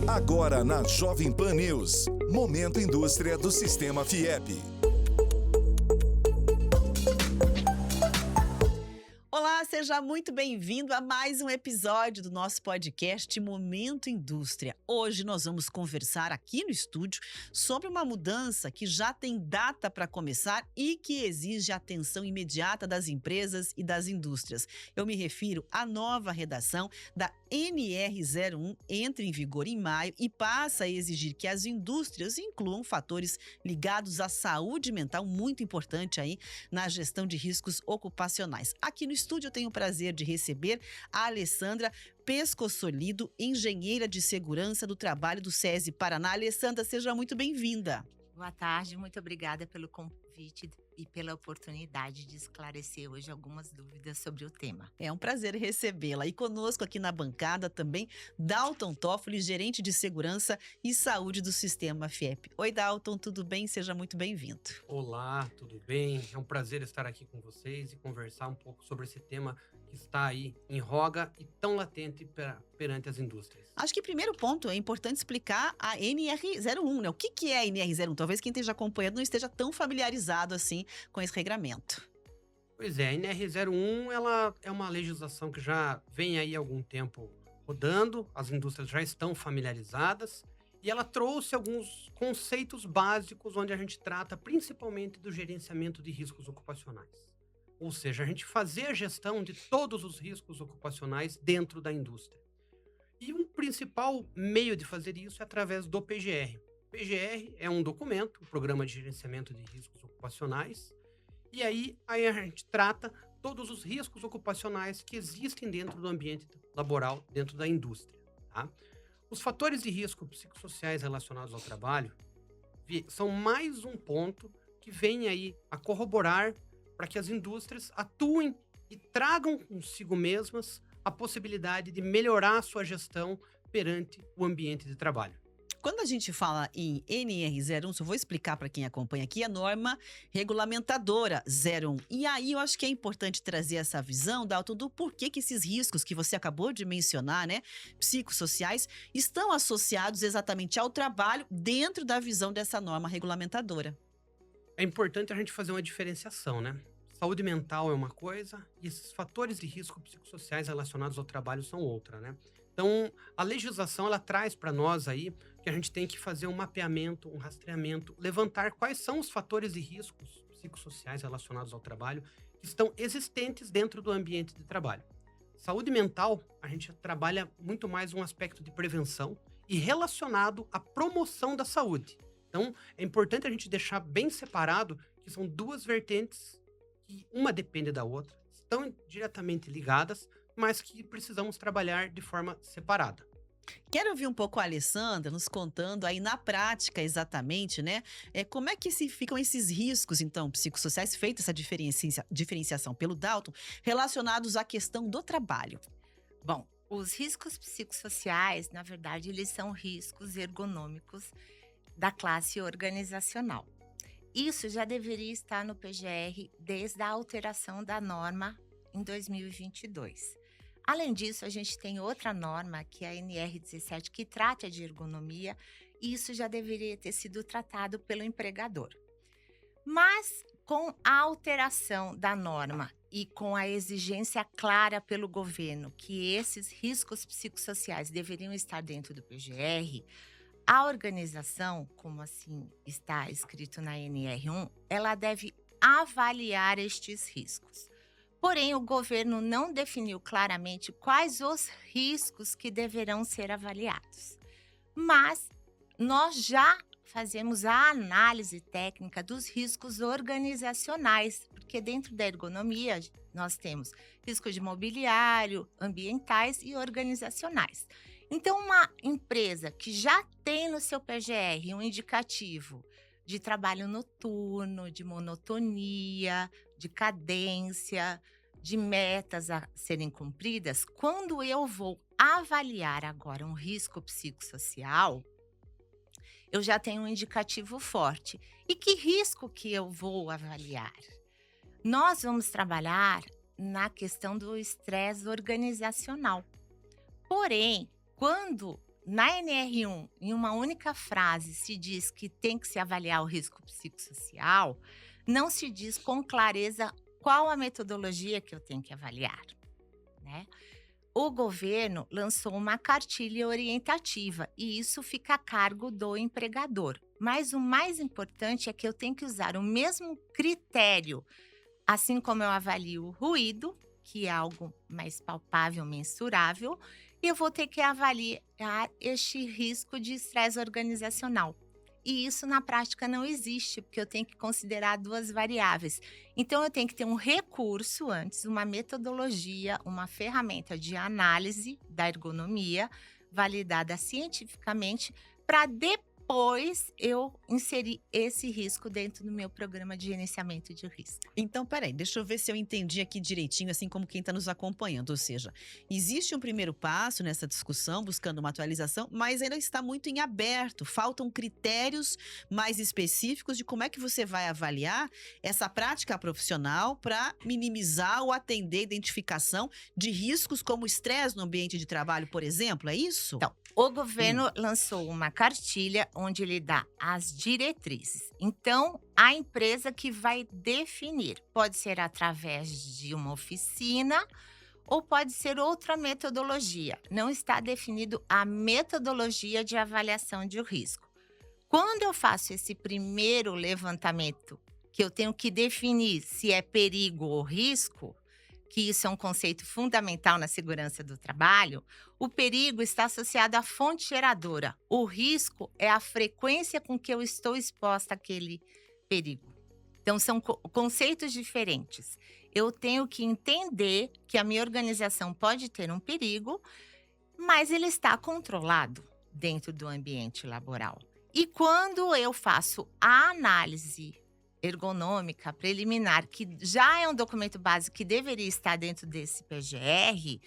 Agora na Jovem Pan News, Momento Indústria do Sistema FIEP. Olá, seja muito bem-vindo a mais um episódio do nosso podcast Momento Indústria. Hoje nós vamos conversar aqui no estúdio sobre uma mudança que já tem data para começar e que exige atenção imediata das empresas e das indústrias. Eu me refiro à nova redação da NR01, entra em vigor em maio e passa a exigir que as indústrias incluam fatores ligados à saúde mental, muito importante aí na gestão de riscos ocupacionais. Aqui no estúdio eu tenho o prazer de receber a Alessandra Pescossolido, engenheira de segurança do trabalho do SESI Paraná. Alessandra, seja muito bem-vinda. Boa tarde, muito obrigada pelo convite e pela oportunidade de esclarecer hoje algumas dúvidas sobre o tema. É um prazer recebê-la. E conosco aqui na bancada também, Dalton Toffoli, gerente de segurança e saúde do Sistema FIEP. Oi, Dalton, tudo bem? Seja muito bem-vindo. Olá, tudo bem? É um prazer estar aqui com vocês e conversar um pouco sobre esse tema que está aí em voga e tão latente perante as indústrias. Acho que primeiro ponto é importante explicar a NR01, né? O que é a NR01? Talvez quem esteja acompanhando não esteja tão familiarizado assim com esse regramento. Pois é, a NR01 ela é uma legislação que já vem aí há algum tempo rodando, as indústrias já estão familiarizadas e ela trouxe alguns conceitos básicos onde a gente trata principalmente do gerenciamento de riscos ocupacionais. Ou seja, a gente fazer a gestão de todos os riscos ocupacionais dentro da indústria. E um principal meio de fazer isso é através do PGR. O PGR é um documento, um programa de gerenciamento de riscos ocupacionais, e aí a gente trata todos os riscos ocupacionais que existem dentro do ambiente laboral, dentro da indústria. Tá? Os fatores de risco psicossociais relacionados ao trabalho são mais um ponto que vem aí a corroborar para que as indústrias atuem e tragam consigo mesmas a possibilidade de melhorar a sua gestão perante o ambiente de trabalho. Quando a gente fala em NR01, só vou explicar para quem acompanha aqui, a norma regulamentadora 01. E aí eu acho que é importante trazer essa visão, Dalton, do porquê que esses riscos que você acabou de mencionar, né, psicossociais, estão associados exatamente ao trabalho dentro da visão dessa norma regulamentadora. É importante a gente fazer uma diferenciação, né? Saúde mental é uma coisa e esses fatores de risco psicossociais relacionados ao trabalho são outra, né? Então, a legislação, ela traz para nós aí que a gente tem que fazer um mapeamento, um rastreamento, levantar quais são os fatores de riscos psicossociais relacionados ao trabalho que estão existentes dentro do ambiente de trabalho. Saúde mental, a gente trabalha muito mais um aspecto de prevenção e relacionado à promoção da saúde. Então, é importante a gente deixar bem separado que são duas vertentes que uma depende da outra, estão diretamente ligadas, mas que precisamos trabalhar de forma separada. Quero ouvir um pouco a Alessandra nos contando aí na prática exatamente, né? Como é que ficam esses riscos, então, psicossociais, feita essa diferenciação pelo Dalton, relacionados à questão do trabalho? Bom, os riscos psicossociais, na verdade, eles são riscos ergonômicos da classe organizacional. Isso já deveria estar no PGR desde a alteração da norma em 2022. Além disso, a gente tem outra norma, que é a NR17, que trata de ergonomia, e isso já deveria ter sido tratado pelo empregador. Mas, com a alteração da norma e com a exigência clara pelo governo que esses riscos psicossociais deveriam estar dentro do PGR, a organização, como assim está escrito na NR1, ela deve avaliar estes riscos. Porém, o governo não definiu claramente quais os riscos que deverão ser avaliados. Mas nós já fazemos a análise técnica dos riscos organizacionais, porque dentro da ergonomia nós temos riscos de mobiliário, ambientais e organizacionais. Então, uma empresa que já tem no seu PGR um indicativo de trabalho noturno, de monotonia, de cadência, de metas a serem cumpridas, quando eu vou avaliar agora um risco psicossocial, eu já tenho um indicativo forte. E que risco que eu vou avaliar? Nós vamos trabalhar na questão do estresse organizacional. Porém, quando na NR1, em uma única frase, se diz que tem que se avaliar o risco psicossocial, não se diz com clareza qual a metodologia que eu tenho que avaliar, né? O governo lançou uma cartilha orientativa e isso fica a cargo do empregador. Mas o mais importante é que eu tenho que usar o mesmo critério, assim como eu avalio o ruído, que é algo mais palpável, mensurável, e eu vou ter que avaliar este risco de estresse organizacional. E isso na prática não existe, porque eu tenho que considerar 2 variáveis. Então, eu tenho que ter um recurso antes, uma metodologia, uma ferramenta de análise da ergonomia, validada cientificamente, para depois eu inserir esse risco dentro do meu programa de gerenciamento de risco. Então, peraí, deixa eu ver se eu entendi aqui direitinho, assim como quem está nos acompanhando. Ou seja, existe um primeiro passo nessa discussão, buscando uma atualização, mas ainda está muito em aberto. Faltam critérios mais específicos de como é que você vai avaliar essa prática profissional para minimizar ou atender a identificação de riscos como estresse no ambiente de trabalho, por exemplo. É isso? Então, o governo lançou uma cartilha onde ele dá as diretrizes. Então, a empresa que vai definir. Pode ser através de uma oficina ou pode ser outra metodologia. Não está definido a metodologia de avaliação de risco. Quando eu faço esse primeiro levantamento, que eu tenho que definir se é perigo ou risco, que isso é um conceito fundamental na segurança do trabalho, o perigo está associado à fonte geradora. O risco é a frequência com que eu estou exposta àquele perigo. Então, são conceitos diferentes. Eu tenho que entender que a minha organização pode ter um perigo, mas ele está controlado dentro do ambiente laboral. E quando eu faço a análise ergonômica preliminar, que já é um documento básico que deveria estar dentro desse PGR,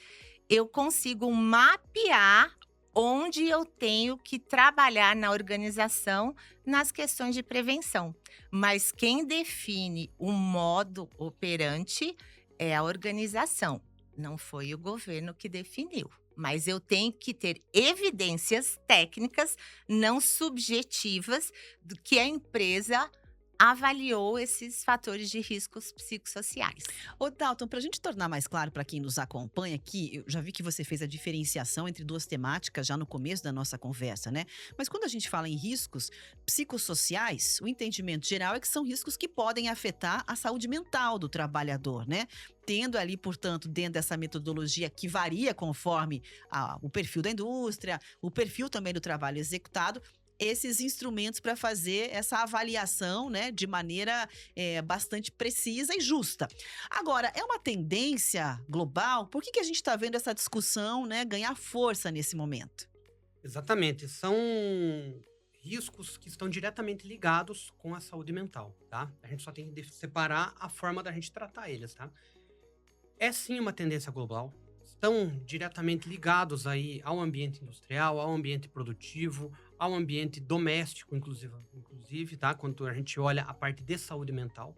eu consigo mapear onde eu tenho que trabalhar na organização nas questões de prevenção. Mas quem define o modo operante é a organização, não foi o governo que definiu. Mas eu tenho que ter evidências técnicas, não subjetivas, do que a empresa avaliou esses fatores de riscos psicossociais. Ô, Dalton, para a gente tornar mais claro para quem nos acompanha aqui, eu já vi que você fez a diferenciação entre 2 temáticas já no começo da nossa conversa, né? Mas quando a gente fala em riscos psicossociais, o entendimento geral é que são riscos que podem afetar a saúde mental do trabalhador, né? Tendo ali, portanto, dentro dessa metodologia que varia conforme o perfil da indústria, o perfil também do trabalho executado, esses instrumentos para fazer essa avaliação, né, de maneira bastante precisa e justa. Agora, é uma tendência global? Por que a gente está vendo essa discussão, né, ganhar força nesse momento? Exatamente. São riscos que estão diretamente ligados com a saúde mental, tá? A gente só tem que separar a forma da gente tratar eles, tá? É sim uma tendência global. Estão diretamente ligados aí ao ambiente industrial, ao ambiente produtivo, ao ambiente doméstico, inclusive, tá? Quando a gente olha a parte de saúde mental.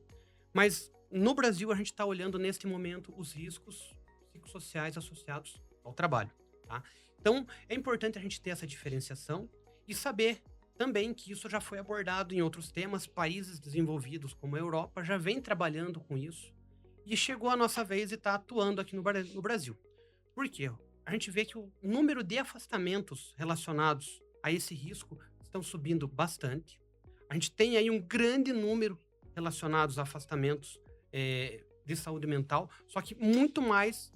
Mas no Brasil a gente está olhando neste momento os riscos psicossociais associados ao trabalho, tá? Então é importante a gente ter essa diferenciação e saber também que isso já foi abordado em outros temas. Países desenvolvidos como a Europa já vem trabalhando com isso e chegou a nossa vez e está atuando aqui no Brasil. Por quê? A gente vê que o número de afastamentos relacionados a esse risco estão subindo bastante. A gente tem aí um grande número relacionados a afastamentos de saúde mental, só que muito mais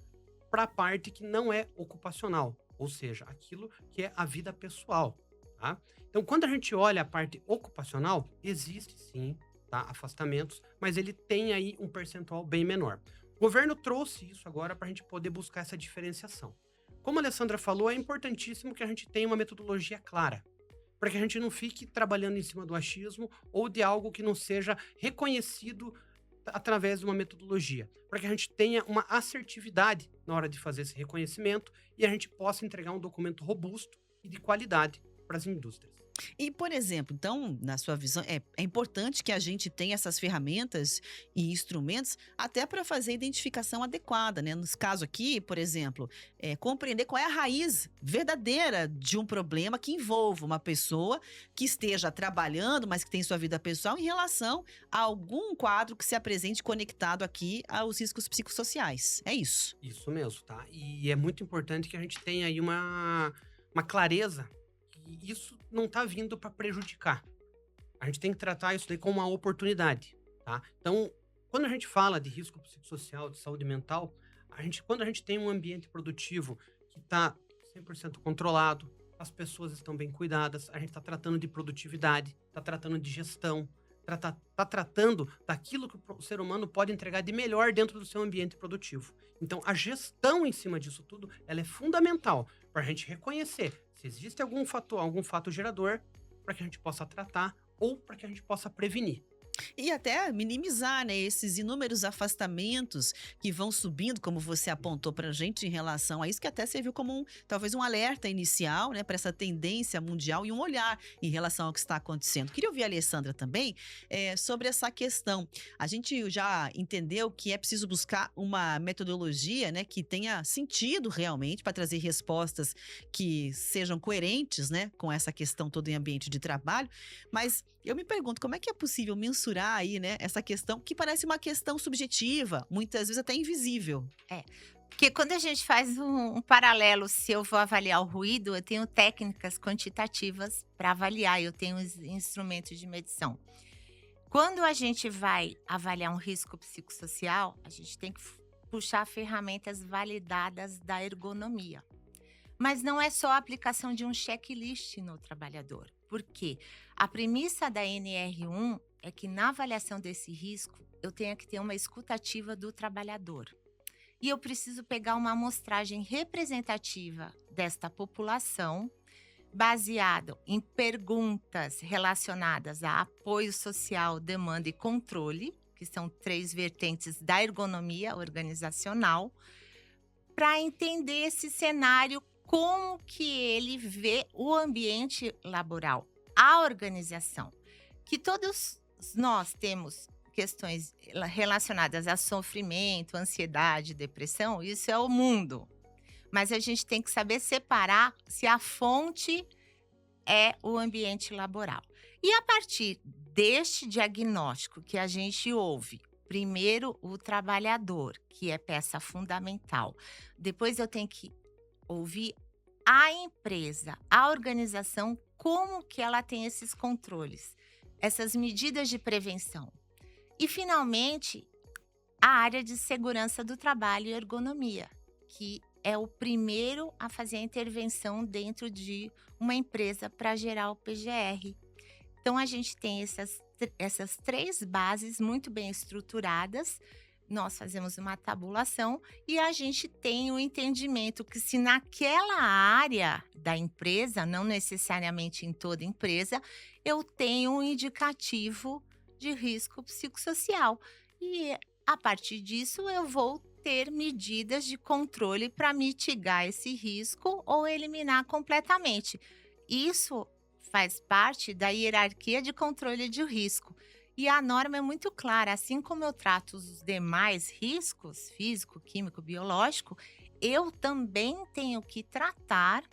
para a parte que não é ocupacional, ou seja, aquilo que é a vida pessoal, tá? Então, quando a gente olha a parte ocupacional, existe sim, tá, afastamentos, mas ele tem aí um percentual bem menor. O governo trouxe isso agora para a gente poder buscar essa diferenciação. Como a Alessandra falou, é importantíssimo que a gente tenha uma metodologia clara, para que a gente não fique trabalhando em cima do achismo ou de algo que não seja reconhecido através de uma metodologia, para que a gente tenha uma assertividade na hora de fazer esse reconhecimento e a gente possa entregar um documento robusto e de qualidade para as indústrias. E, por exemplo, então, na sua visão, é importante que a gente tenha essas ferramentas e instrumentos até para fazer a identificação adequada, né? Nos casos aqui, por exemplo, compreender qual é a raiz verdadeira de um problema que envolva uma pessoa que esteja trabalhando, mas que tem sua vida pessoal em relação a algum quadro que se apresente conectado aqui aos riscos psicossociais. É isso. Isso mesmo, tá? E é muito importante que a gente tenha aí uma clareza que isso não tá vindo para prejudicar. A gente tem que tratar isso daí como uma oportunidade, tá? Então, quando a gente fala de risco psicossocial, de saúde mental, quando a gente tem um ambiente produtivo que está 100% controlado, as pessoas estão bem cuidadas, a gente está tratando de produtividade, está tratando de gestão, tá tratando daquilo que o ser humano pode entregar de melhor dentro do seu ambiente produtivo. Então, a gestão em cima disso tudo, ela é fundamental para a gente reconhecer se existe algum fato gerador para que a gente possa tratar ou para que a gente possa prevenir. E até minimizar, né, esses inúmeros afastamentos que vão subindo, como você apontou para a gente em relação a isso, que até serviu como talvez um alerta inicial, né, para essa tendência mundial e um olhar em relação ao que está acontecendo. Queria ouvir a Alessandra também sobre essa questão. A gente já entendeu que é preciso buscar uma metodologia, né, que tenha sentido realmente para trazer respostas que sejam coerentes, né, com essa questão toda em ambiente de trabalho, mas eu me pergunto, como é que é possível mensurar aí, né, essa questão que parece uma questão subjetiva, muitas vezes até invisível? Porque quando a gente faz um paralelo, se eu vou avaliar o ruído, eu tenho técnicas quantitativas para avaliar, eu tenho os instrumentos de medição. Quando a gente vai avaliar um risco psicossocial, a gente tem que puxar ferramentas validadas da ergonomia. Mas não é só a aplicação de um checklist no trabalhador. Por quê? A premissa da NR1 é que na avaliação desse risco, eu tenha que ter uma escutativa do trabalhador. E eu preciso pegar uma amostragem representativa desta população, baseado em perguntas relacionadas a apoio social, demanda e controle, que são 3 vertentes da ergonomia organizacional, para entender esse cenário, como que ele vê o ambiente laboral, a organização. Que todos nós temos questões relacionadas a sofrimento, ansiedade, depressão, isso é o mundo. Mas a gente tem que saber separar se a fonte é o ambiente laboral. E a partir deste diagnóstico que a gente ouve, primeiro o trabalhador, que é peça fundamental. Depois eu tenho que ouvir a empresa, a organização, como que ela tem esses controles, essas medidas de prevenção. E, finalmente, a área de segurança do trabalho e ergonomia, que é o primeiro a fazer a intervenção dentro de uma empresa para gerar o PGR. Então, a gente tem essas 3 bases muito bem estruturadas. Nós fazemos uma tabulação e a gente tem o entendimento que se naquela área da empresa, não necessariamente em toda empresa, eu tenho um indicativo de risco psicossocial. E a partir disso eu vou ter medidas de controle para mitigar esse risco ou eliminar completamente. Isso faz parte da hierarquia de controle de risco. E a norma é muito clara, assim como eu trato os demais riscos, físico, químico, biológico, eu também tenho que tratar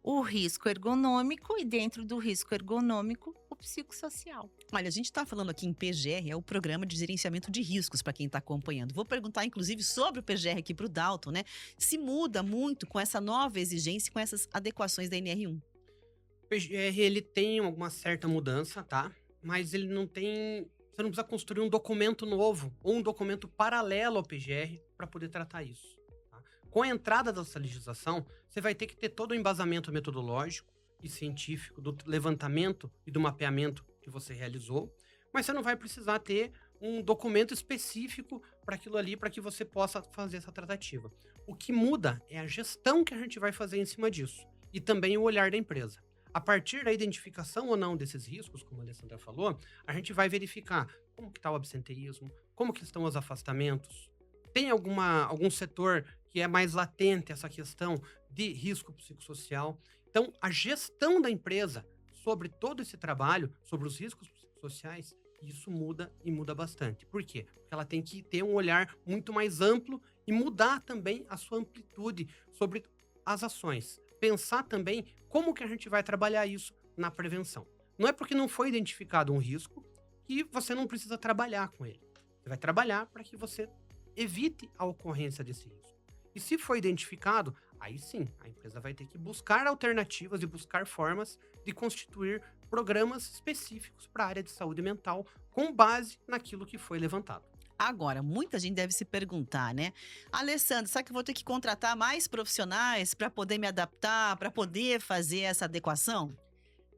o risco ergonômico e dentro do risco ergonômico, o psicossocial. Olha, a gente está falando aqui em PGR, é o Programa de Gerenciamento de Riscos, para quem está acompanhando. Vou perguntar, inclusive, sobre o PGR aqui para o Dalton, né? Se muda muito com essa nova exigência e com essas adequações da NR1. O PGR, ele tem uma certa mudança, tá? Mas ele não tem... Você não precisa construir um documento novo ou um documento paralelo ao PGR para poder tratar isso. Tá? Com a entrada dessa legislação, você vai ter que ter todo o embasamento metodológico e científico do levantamento e do mapeamento que você realizou, mas você não vai precisar ter um documento específico para aquilo ali, para que você possa fazer essa tratativa. O que muda é a gestão que a gente vai fazer em cima disso e também o olhar da empresa. A partir da identificação ou não desses riscos, como a Alessandra falou, a gente vai verificar como que está o absenteísmo, como que estão os afastamentos, tem algum setor que é mais latente essa questão de risco psicossocial. Então, a gestão da empresa sobre todo esse trabalho, sobre os riscos psicossociais, isso muda e muda bastante. Por quê? Porque ela tem que ter um olhar muito mais amplo e mudar também a sua amplitude sobre as ações. Pensar também como que a gente vai trabalhar isso na prevenção. Não é porque não foi identificado um risco que você não precisa trabalhar com ele. Você vai trabalhar para que você evite a ocorrência desse risco. E se for identificado, aí sim, a empresa vai ter que buscar alternativas e buscar formas de constituir programas específicos para a área de saúde mental com base naquilo que foi levantado. Agora, muita gente deve se perguntar, né? Alessandra, será que eu vou ter que contratar mais profissionais para poder me adaptar, para poder fazer essa adequação?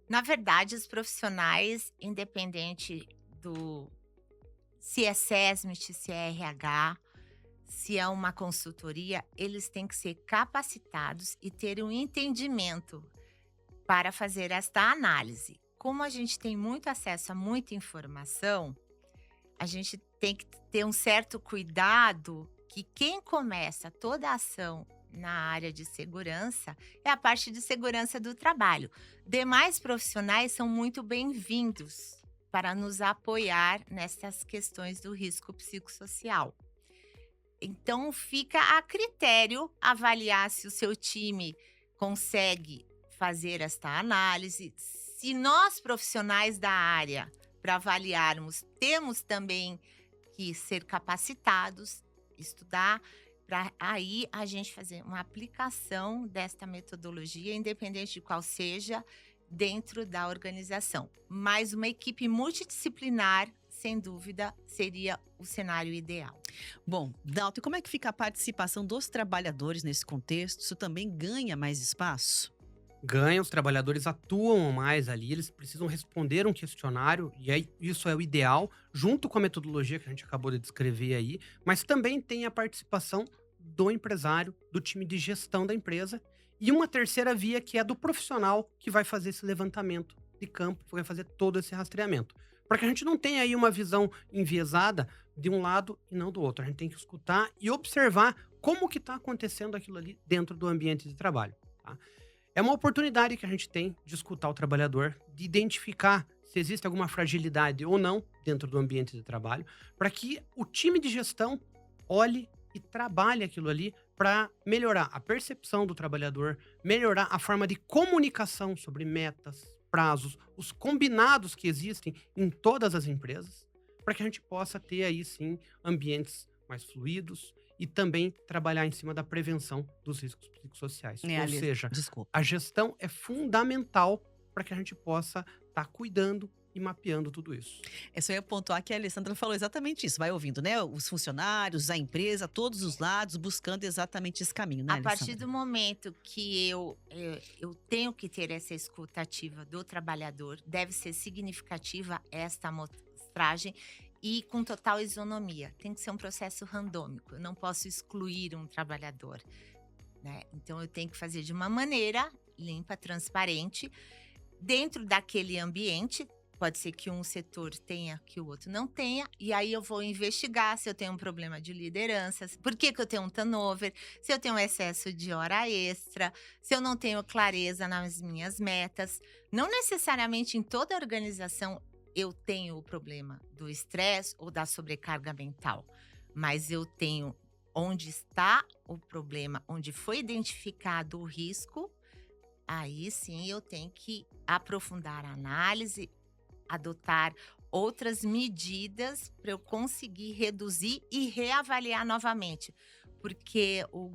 Na verdade, os profissionais, independente do se é SESMIT, se é RH, se é uma consultoria, eles têm que ser capacitados e ter um entendimento para fazer esta análise. Como a gente tem muito acesso a muita informação, a gente tem que ter um certo cuidado que quem começa toda a ação na área de segurança é a parte de segurança do trabalho. Demais profissionais são muito bem-vindos para nos apoiar nessas questões do risco psicossocial. Então, fica a critério avaliar se o seu time consegue fazer esta análise. Se nós, profissionais da área, para avaliarmos, temos também que ser capacitados, estudar, para aí a gente fazer uma aplicação desta metodologia, independente de qual seja, dentro da organização. Mas uma equipe multidisciplinar, sem dúvida, seria o cenário ideal. Bom, Dalton, e como é que fica a participação dos trabalhadores nesse contexto? Isso também ganha mais espaço? Ganha, os trabalhadores atuam mais ali, eles precisam responder um questionário, e aí isso é o ideal, junto com a metodologia que a gente acabou de descrever aí, mas também tem a participação do empresário, do time de gestão da empresa, e uma terceira via que é do profissional que vai fazer esse levantamento de campo, vai fazer todo esse rastreamento. Para que a gente não tenha aí uma visão enviesada de um lado e não do outro. A gente tem que escutar e observar como que está acontecendo aquilo ali dentro do ambiente de trabalho. Tá? É uma oportunidade que a gente tem de escutar o trabalhador, de identificar se existe alguma fragilidade ou não dentro do ambiente de trabalho, para que o time de gestão olhe e trabalhe aquilo ali para melhorar a percepção do trabalhador, melhorar a forma de comunicação sobre metas, prazos, os combinados que existem em todas as empresas, para que a gente possa ter aí sim ambientes mais fluidos e também trabalhar em cima da prevenção dos riscos psicossociais. Ou seja, a gestão é fundamental para que a gente possa estar cuidando e mapeando tudo isso. Eu só ia pontuar que a Alessandra falou exatamente isso. Vai ouvindo, né? Os funcionários, a empresa, todos os lados, buscando exatamente esse caminho, né, Alessandra? A partir do momento que eu tenho que ter essa escuta ativa do trabalhador, deve ser significativa esta amostragem e com total isonomia. Tem que ser um processo randômico. Eu não posso excluir um trabalhador, né? Então, eu tenho que fazer de uma maneira limpa, transparente, dentro daquele ambiente. Pode ser que um setor tenha, que o outro não tenha. E aí eu vou investigar se eu tenho um problema de liderança, por que eu tenho um turnover, se eu tenho um excesso de hora extra, se eu não tenho clareza nas minhas metas. Não necessariamente em toda a organização eu tenho o problema do estresse ou da sobrecarga mental. Mas eu tenho onde está o problema, onde foi identificado o risco. Aí sim eu tenho que aprofundar a análise, adotar outras medidas para eu conseguir reduzir e reavaliar novamente. Porque o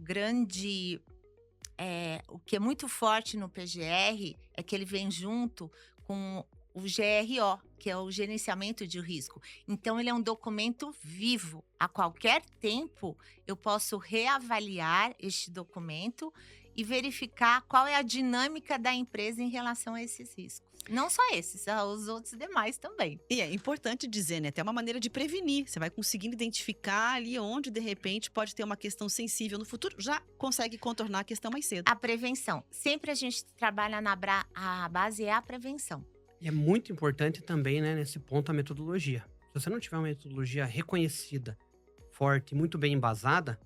que é muito forte no PGR é que ele vem junto com o GRO, que é o gerenciamento de risco. Então, ele é um documento vivo. A qualquer tempo, eu posso reavaliar este documento e verificar qual é a dinâmica da empresa em relação a esses riscos. Não só esses, os outros demais também. E é importante dizer, né? Tem uma maneira de prevenir. Você vai conseguindo identificar ali onde, de repente, pode ter uma questão sensível no futuro. Já consegue contornar a questão mais cedo. A prevenção. Sempre a gente trabalha a base é a prevenção. E é muito importante também, né, nesse ponto, a metodologia. Se você não tiver uma metodologia reconhecida, forte, muito bem embasada,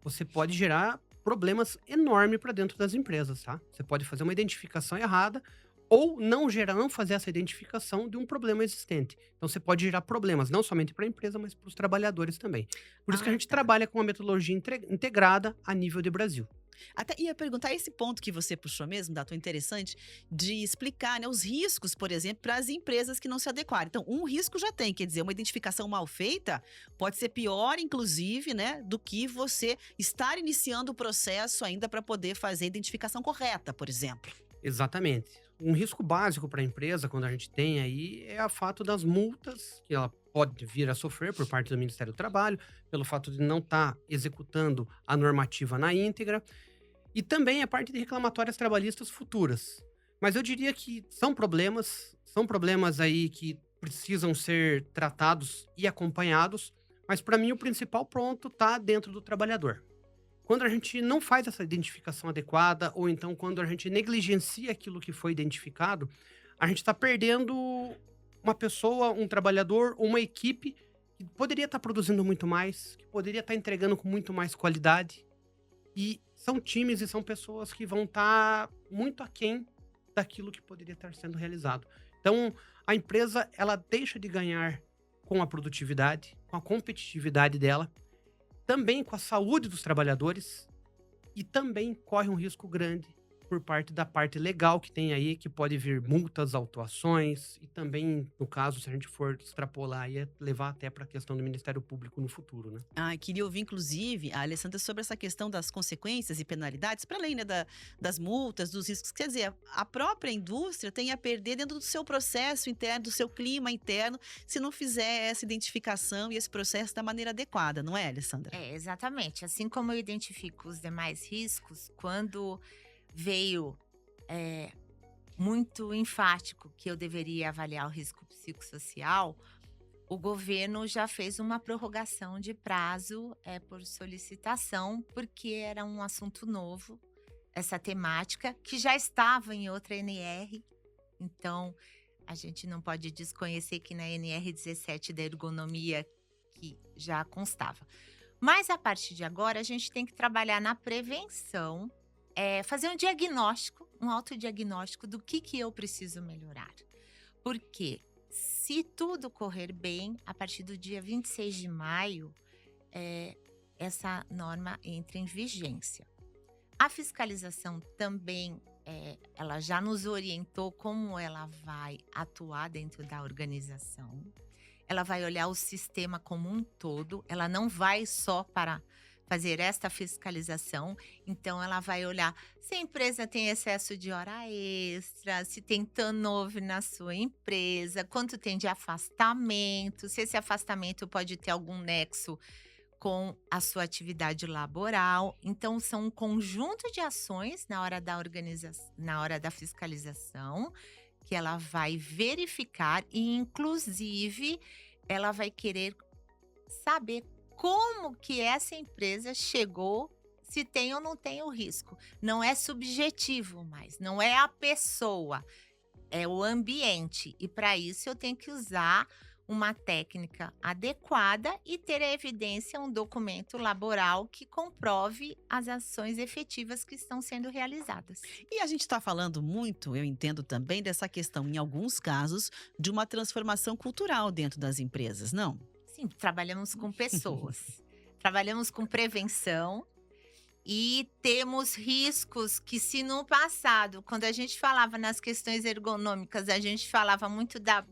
você pode gerar problemas enormes para dentro das empresas, tá? Você pode fazer uma identificação errada ou não fazer essa identificação de um problema existente. Então, você pode gerar problemas não somente para a empresa, mas para os trabalhadores também. Por isso que a gente Tá. trabalha com uma metodologia integrada a nível de Brasil. Até ia perguntar esse ponto que você puxou mesmo, Dato, interessante, de explicar, né, os riscos, por exemplo, para as empresas que não se adequarem. Então, um risco já tem, quer dizer, uma identificação mal feita pode ser pior, inclusive, né, do que você estar iniciando o processo ainda para poder fazer a identificação correta, por exemplo. Exatamente. Um risco básico para a empresa, quando a gente tem aí, é o fato das multas que ela pode vir a sofrer por parte do Ministério do Trabalho, pelo fato de não estar executando a normativa na íntegra, e também a parte de reclamatórias trabalhistas futuras. Mas eu diria que são problemas aí que precisam ser tratados e acompanhados, mas para mim o principal ponto está dentro do trabalhador. Quando a gente não faz essa identificação adequada, ou então quando a gente negligencia aquilo que foi identificado, a gente está perdendo uma pessoa, um trabalhador, uma equipe que poderia estar produzindo muito mais, que poderia estar entregando com muito mais qualidade. E são times e são pessoas que vão estar muito aquém daquilo que poderia estar sendo realizado. Então, a empresa, ela deixa de ganhar com a produtividade, com a competitividade dela, também com a saúde dos trabalhadores e também corre um risco grande por parte da parte legal que tem aí, que pode vir multas, autuações e também, no caso, se a gente for extrapolar, ia levar até para a questão do Ministério Público no futuro, né? Queria ouvir, inclusive, a Alessandra sobre essa questão das consequências e penalidades, para além, né, das multas, dos riscos. Quer dizer, a própria indústria tem a perder dentro do seu processo interno, do seu clima interno, se não fizer essa identificação e esse processo da maneira adequada, não é, Alessandra? Exatamente. Assim como eu identifico os demais riscos, quando veio muito enfático que eu deveria avaliar o risco psicossocial, o governo já fez uma prorrogação de prazo por solicitação, porque era um assunto novo, essa temática, que já estava em outra NR. Então, a gente não pode desconhecer que na NR 17 da ergonomia que já constava. Mas, a partir de agora, a gente tem que trabalhar na prevenção, fazer um diagnóstico, um autodiagnóstico do que eu preciso melhorar. Porque se tudo correr bem, a partir do dia 26 de maio, essa norma entra em vigência. A fiscalização também, ela já nos orientou como ela vai atuar dentro da organização. Ela vai olhar o sistema como um todo, ela não vai só para fazer esta fiscalização, então ela vai olhar se a empresa tem excesso de hora extra, se tem turnover na sua empresa, quanto tem de afastamento, se esse afastamento pode ter algum nexo com a sua atividade laboral. Então, são um conjunto de ações na hora da na hora da fiscalização, que ela vai verificar e, inclusive, ela vai querer saber como que essa empresa chegou, se tem ou não tem o risco. Não é subjetivo mais, não é a pessoa, é o ambiente. E para isso eu tenho que usar uma técnica adequada e ter a evidência, um documento laboral que comprove as ações efetivas que estão sendo realizadas. E a gente está falando muito, eu entendo também, dessa questão, em alguns casos, de uma transformação cultural dentro das empresas, não? Sim, trabalhamos com pessoas, trabalhamos com prevenção e temos riscos que, se no passado, quando a gente falava nas questões ergonômicas, a gente falava muito da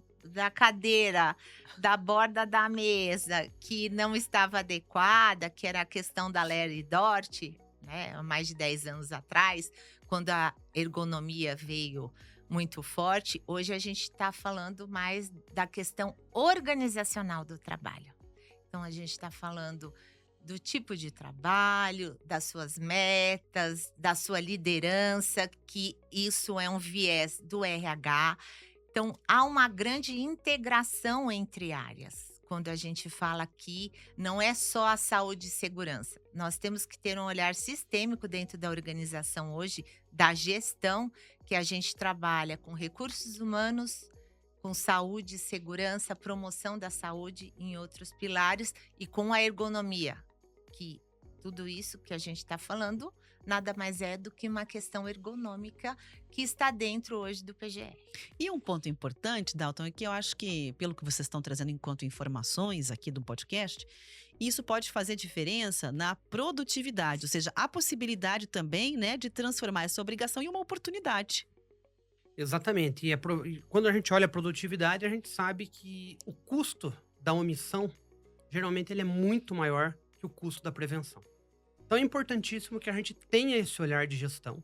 cadeira, da borda da mesa, que não estava adequada, que era a questão da Larry Dort, né, há mais de 10 anos atrás, quando a ergonomia veio muito forte. Hoje a gente está falando mais da questão organizacional do trabalho. Então, a gente está falando do tipo de trabalho, das suas metas, da sua liderança, que isso é um viés do RH. Então, há uma grande integração entre áreas. Quando a gente fala aqui, não é só a saúde e segurança. Nós temos que ter um olhar sistêmico dentro da organização hoje, da gestão, que a gente trabalha com recursos humanos, com saúde, segurança, promoção da saúde em outros pilares e com a ergonomia, que Tudo isso que a gente está falando nada mais é do que uma questão ergonômica que está dentro hoje do PGR. E um ponto importante, Dalton, é que eu acho que, pelo que vocês estão trazendo enquanto informações aqui do podcast, isso pode fazer diferença na produtividade, ou seja, a possibilidade também, né, de transformar essa obrigação em uma oportunidade. Exatamente. E quando a gente olha a produtividade, a gente sabe que o custo da omissão, geralmente, ele é muito maior que o custo da prevenção. Então é importantíssimo que a gente tenha esse olhar de gestão,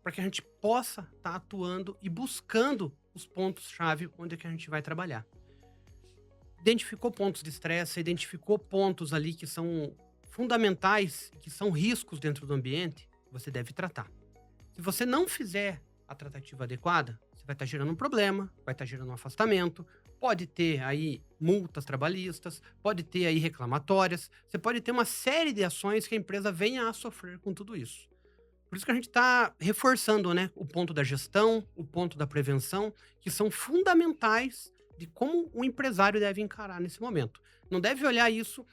para que a gente possa estar atuando e buscando os pontos-chave onde é que a gente vai trabalhar. Identificou pontos de estresse, identificou pontos ali que são fundamentais, que são riscos dentro do ambiente, você deve tratar. Se você não fizer a tratativa adequada, você vai estar gerando um problema, vai estar gerando um afastamento, pode ter aí multas trabalhistas, pode ter aí reclamatórias, você pode ter uma série de ações que a empresa venha a sofrer com tudo isso. Por isso que a gente está reforçando, né, o ponto da gestão, o ponto da prevenção, que são fundamentais de como o empresário deve encarar nesse momento. Não deve olhar isso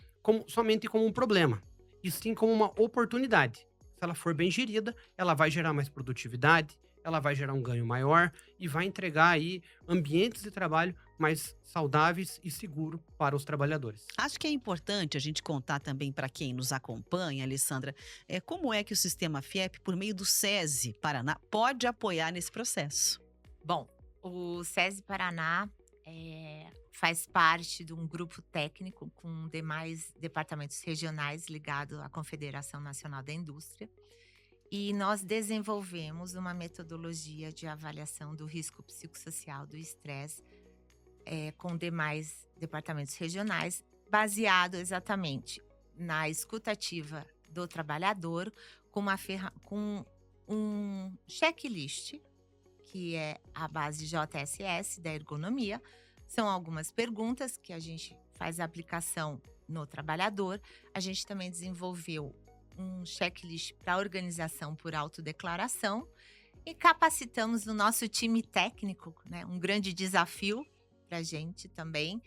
somente como um problema, e sim como uma oportunidade. Se ela for bem gerida, ela vai gerar mais produtividade, ela vai gerar um ganho maior e vai entregar aí ambientes de trabalho mais saudáveis e seguros para os trabalhadores. Acho que é importante a gente contar também para quem nos acompanha, Alessandra, como é que o sistema FIEP, por meio do SESI Paraná, pode apoiar nesse processo. Bom, o SESI Paraná faz parte de um grupo técnico com demais departamentos regionais ligados à Confederação Nacional da Indústria. E nós desenvolvemos uma metodologia de avaliação do risco psicossocial do estresse com demais departamentos regionais, baseado exatamente na escutativa do trabalhador, com um checklist, que é a base JSS da ergonomia. São algumas perguntas que a gente faz a aplicação no trabalhador. A gente também desenvolveu um checklist para organização por autodeclaração e capacitamos o nosso time técnico, né? Um grande desafio para a gente também.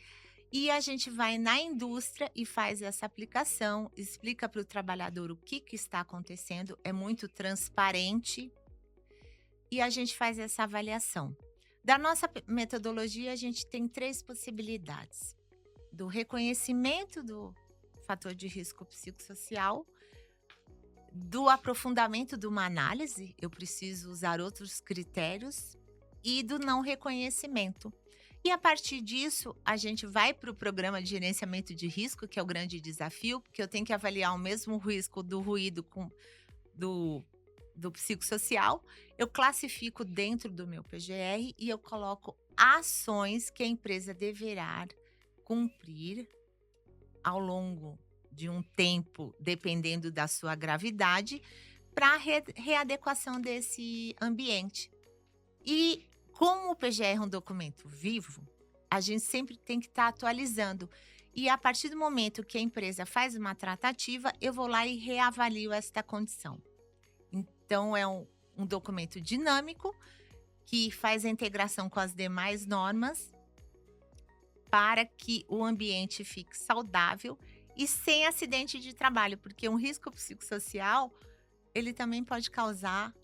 E a gente vai na indústria e faz essa aplicação, explica para o trabalhador o que está acontecendo, é muito transparente e a gente faz essa avaliação. Da nossa metodologia, a gente tem 3 possibilidades: do reconhecimento do fator de risco psicossocial, do aprofundamento de uma análise, eu preciso usar outros critérios, e do não reconhecimento. E a partir disso, a gente vai para o programa de gerenciamento de risco, que é o grande desafio, porque eu tenho que avaliar o mesmo risco do ruído do psicossocial. Eu classifico dentro do meu PGR e eu coloco ações que a empresa deverá cumprir ao longo de um tempo, dependendo da sua gravidade, para readequação desse ambiente. E como o PGR é um documento vivo, a gente sempre tem que estar atualizando. E a partir do momento que a empresa faz uma tratativa, eu vou lá e reavalio esta condição. Então, é um documento dinâmico que faz a integração com as demais normas para que o ambiente fique saudável e sem acidente de trabalho, porque um risco psicossocial, ele também pode causar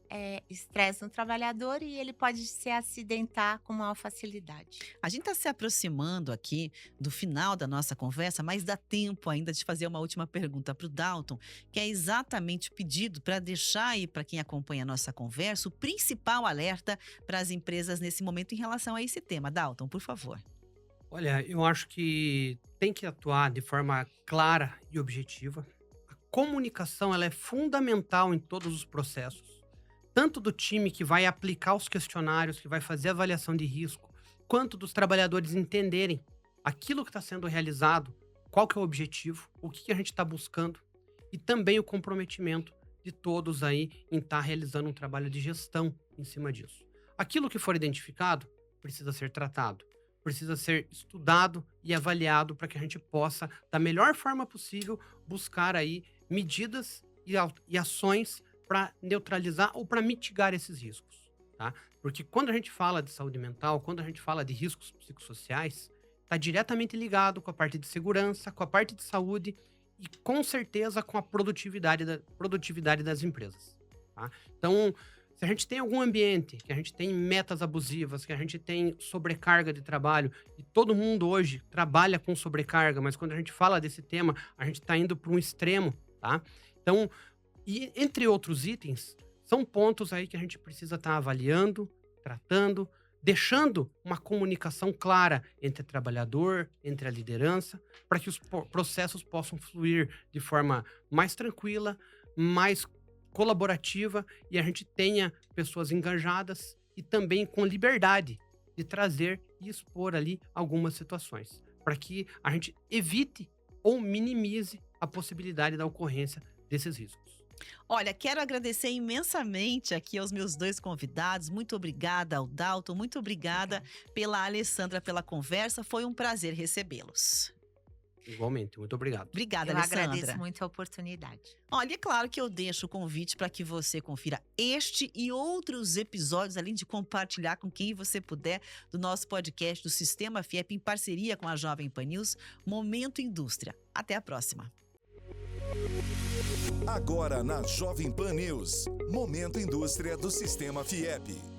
estresse no trabalhador e ele pode se acidentar com maior facilidade. A gente está se aproximando aqui do final da nossa conversa, mas dá tempo ainda de fazer uma última pergunta para o Dalton, que é exatamente o pedido para deixar aí para quem acompanha a nossa conversa o principal alerta para as empresas nesse momento em relação a esse tema. Dalton, por favor. Olha, eu acho que tem que atuar de forma clara e objetiva. A comunicação, ela é fundamental em todos os processos. Tanto do time que vai aplicar os questionários, que vai fazer a avaliação de risco, quanto dos trabalhadores entenderem aquilo que está sendo realizado, qual que é o objetivo, o que a gente está buscando, e também o comprometimento de todos aí em estar realizando um trabalho de gestão em cima disso. Aquilo que for identificado precisa ser tratado, precisa ser estudado e avaliado para que a gente possa, da melhor forma possível, buscar aí medidas e ações para neutralizar ou para mitigar esses riscos, tá? Porque quando a gente fala de saúde mental, quando a gente fala de riscos psicossociais, está diretamente ligado com a parte de segurança, com a parte de saúde e com certeza com a produtividade das empresas. Tá? Então, se a gente tem algum ambiente, que a gente tem metas abusivas, que a gente tem sobrecarga de trabalho, e todo mundo hoje trabalha com sobrecarga, mas quando a gente fala desse tema, a gente está indo para um extremo, tá? Então, e entre outros itens, são pontos aí que a gente precisa estar avaliando, tratando, deixando uma comunicação clara entre o trabalhador, entre a liderança, para que os processos possam fluir de forma mais tranquila, mais colaborativa e a gente tenha pessoas engajadas e também com liberdade de trazer e expor ali algumas situações, para que a gente evite ou minimize a possibilidade da ocorrência desses riscos. Olha, quero agradecer imensamente aqui aos meus 2 convidados. Muito obrigada ao Dalton, muito obrigada pela Alessandra pela conversa. Foi um prazer recebê-los. Igualmente, muito obrigado. Obrigada, Eu Alessandra. agradeço muito a oportunidade. Olha, é claro que eu deixo o convite para que você confira este e outros episódios, além de compartilhar com quem você puder do nosso podcast do Sistema FIEP em parceria com a Jovem Pan News, Momento Indústria. Até a próxima. Agora na Jovem Pan News, Momento Indústria do Sistema FIEP.